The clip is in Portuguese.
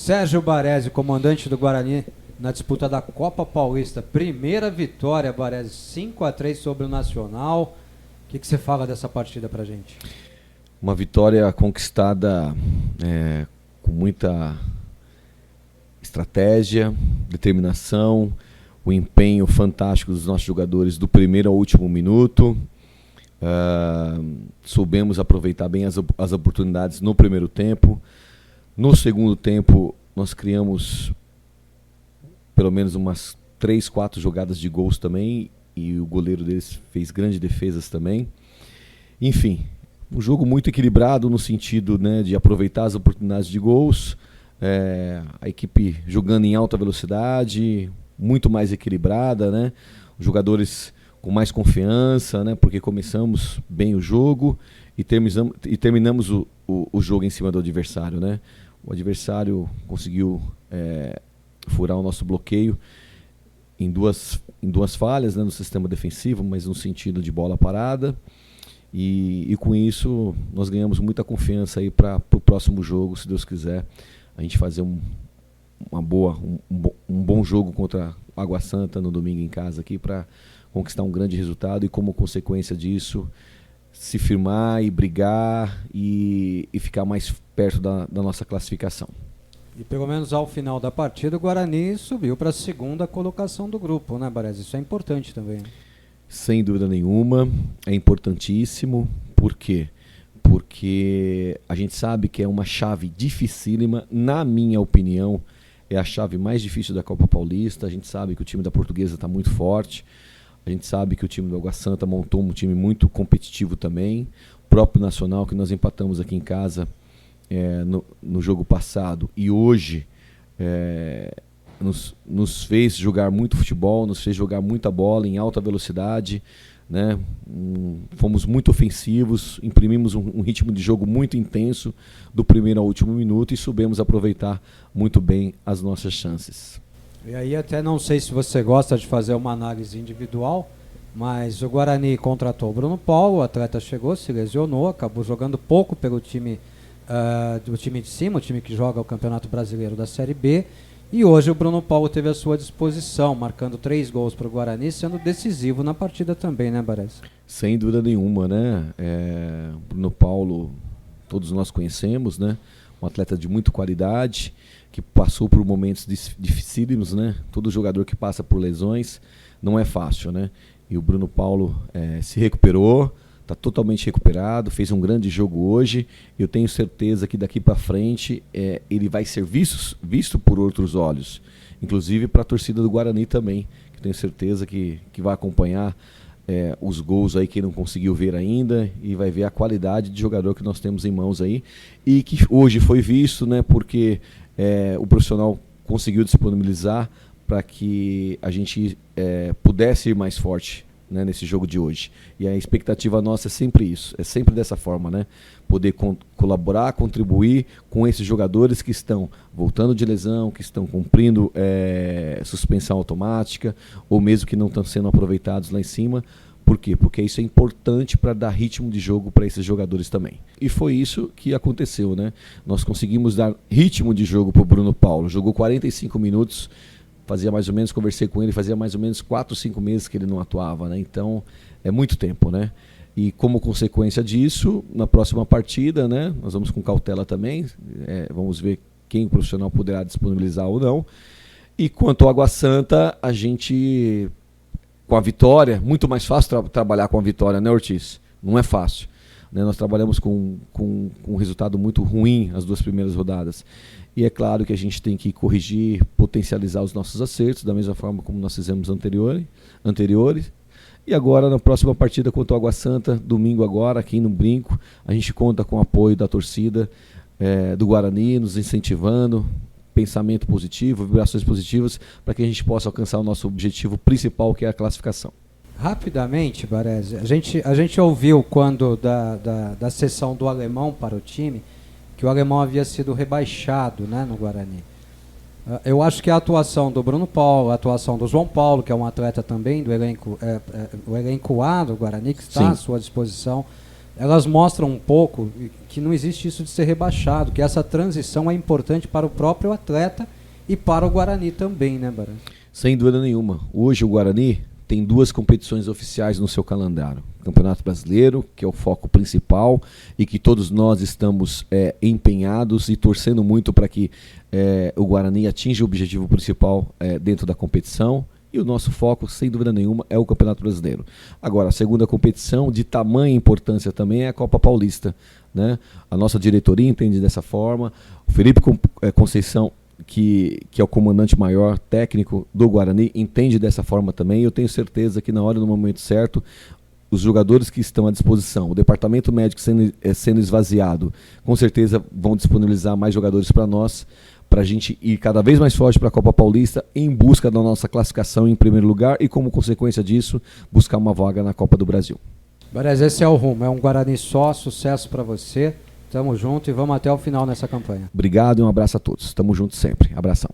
Sérgio Baresi, comandante do Guarani na disputa da Copa Paulista. Primeira vitória, Baresi, 5-3 sobre o Nacional. O que você fala dessa partida pra gente? Uma vitória conquistada com muita estratégia, determinação, o empenho fantástico dos nossos jogadores do primeiro ao último minuto. Soubemos aproveitar bem as oportunidades no primeiro tempo. No segundo tempo, nós criamos pelo menos umas 3, 4 jogadas de gols também, e o goleiro deles fez grandes defesas também. Enfim, um jogo muito equilibrado no sentido, né, de aproveitar as oportunidades de gols, a equipe jogando em alta velocidade, muito mais equilibrada, né, os jogadores com mais confiança, né, porque começamos bem o jogo e terminamos o jogo em cima do adversário, né. O adversário conseguiu furar o nosso bloqueio em duas falhas, né, no sistema defensivo, mas no sentido de bola parada. E com isso nós ganhamos muita confiança aí para o próximo jogo, se Deus quiser, a gente fazer um bom jogo contra o Água Santa no domingo em casa aqui, para conquistar um grande resultado e, como consequência disso, se firmar e brigar e ficar mais perto da nossa classificação. E pelo menos ao final da partida o Guarani subiu para a segunda colocação do grupo, né, Baresi? Isso é importante também. Sem dúvida nenhuma, é importantíssimo. Por quê? Porque a gente sabe que é uma chave dificílima. Na minha opinião, é a chave mais difícil da Copa Paulista. A gente sabe que o time da Portuguesa está muito forte. A gente sabe que o time do Água Santa montou um time muito competitivo também. O próprio Nacional, que nós empatamos aqui em casa no jogo passado, e hoje nos fez jogar muito futebol, nos fez jogar muita bola em alta velocidade, né? Fomos muito ofensivos, imprimimos um ritmo de jogo muito intenso do primeiro ao último minuto e soubemos aproveitar muito bem as nossas chances. E aí, até não sei se você gosta de fazer uma análise individual, mas o Guarani contratou o Bruno Paulo, o atleta chegou, se lesionou, acabou jogando pouco pelo time do time de cima, o time que joga o Campeonato Brasileiro da Série B. E hoje o Bruno Paulo teve à sua disposição, marcando 3 gols para o Guarani, sendo decisivo na partida também, né, Baresi? Sem dúvida nenhuma, né? Bruno Paulo, todos nós conhecemos, né? Um atleta de muita qualidade, que passou por momentos dificílimos, né? Todo jogador que passa por lesões não é fácil, né? E o Bruno Paulo se recuperou, está totalmente recuperado, fez um grande jogo hoje. Eu tenho certeza que daqui para frente ele vai ser visto por outros olhos, inclusive para a torcida do Guarani também, que tenho certeza que vai acompanhar os gols aí, quem não conseguiu ver ainda, e vai ver a qualidade de jogador que nós temos em mãos aí, e que hoje foi visto, né, porque o profissional conseguiu disponibilizar para que a gente pudesse ir mais forte, né, nesse jogo de hoje. E a expectativa nossa é sempre isso, é sempre dessa forma, né? Poder colaborar, contribuir com esses jogadores que estão voltando de lesão, que estão cumprindo suspensão automática, ou mesmo que não estão sendo aproveitados lá em cima. Por quê? Porque isso é importante para dar ritmo de jogo para esses jogadores também. E foi isso que aconteceu, né? Nós conseguimos dar ritmo de jogo para o Bruno Paulo. Jogou 45 minutos, conversei com ele, fazia mais ou menos 4, 5 meses que ele não atuava, né? Então, é muito tempo, né? E como consequência disso, na próxima partida, né, nós vamos com cautela também, vamos ver quem o profissional poderá disponibilizar ou não. E quanto ao Água Santa, a gente, com a vitória, muito mais fácil trabalhar com a vitória, né, Ortiz? Não é fácil, né? Nós trabalhamos com um resultado muito ruim as 2 primeiras rodadas. E é claro que a gente tem que corrigir, potencializar os nossos acertos, da mesma forma como nós fizemos anteriores. E agora, na próxima partida contra o Água Santa, domingo agora, aqui no Brinco, a gente conta com o apoio da torcida do Guarani, nos incentivando, pensamento positivo, vibrações positivas, para que a gente possa alcançar o nosso objetivo principal, que é a classificação. Rapidamente, Baresi, a gente ouviu quando da cessão do Alemão para o time, que o Alemão havia sido rebaixado, né, no Guarani. Eu acho que a atuação do Bruno Paulo, a atuação do João Paulo, que é um atleta também do elenco A do Guarani, que está à sua disposição, elas mostram um pouco que não existe isso de ser rebaixado, que essa transição é importante para o próprio atleta e para o Guarani também, né, Barão? Sem dúvida nenhuma. Hoje o Guarani tem 2 competições oficiais no seu calendário. Campeonato Brasileiro, que é o foco principal e que todos nós estamos empenhados e torcendo muito para que o Guarani atinja o objetivo principal dentro da competição. E o nosso foco, sem dúvida nenhuma, é o Campeonato Brasileiro. Agora, a segunda competição de tamanha importância também é a Copa Paulista, né? A nossa diretoria entende dessa forma. O Felipe Conceição, que é o comandante maior técnico do Guarani, entende dessa forma também. E eu tenho certeza que na hora, no momento certo, os jogadores que estão à disposição, o departamento médico sendo esvaziado, com certeza vão disponibilizar mais jogadores para nós, para a gente ir cada vez mais forte para a Copa Paulista em busca da nossa classificação em primeiro lugar e, como consequência disso, buscar uma vaga na Copa do Brasil. Barés, esse é o rumo, é um Guarani só, sucesso para você, tamo junto e vamos até o final nessa campanha. Obrigado e um abraço a todos, tamo junto sempre, abração.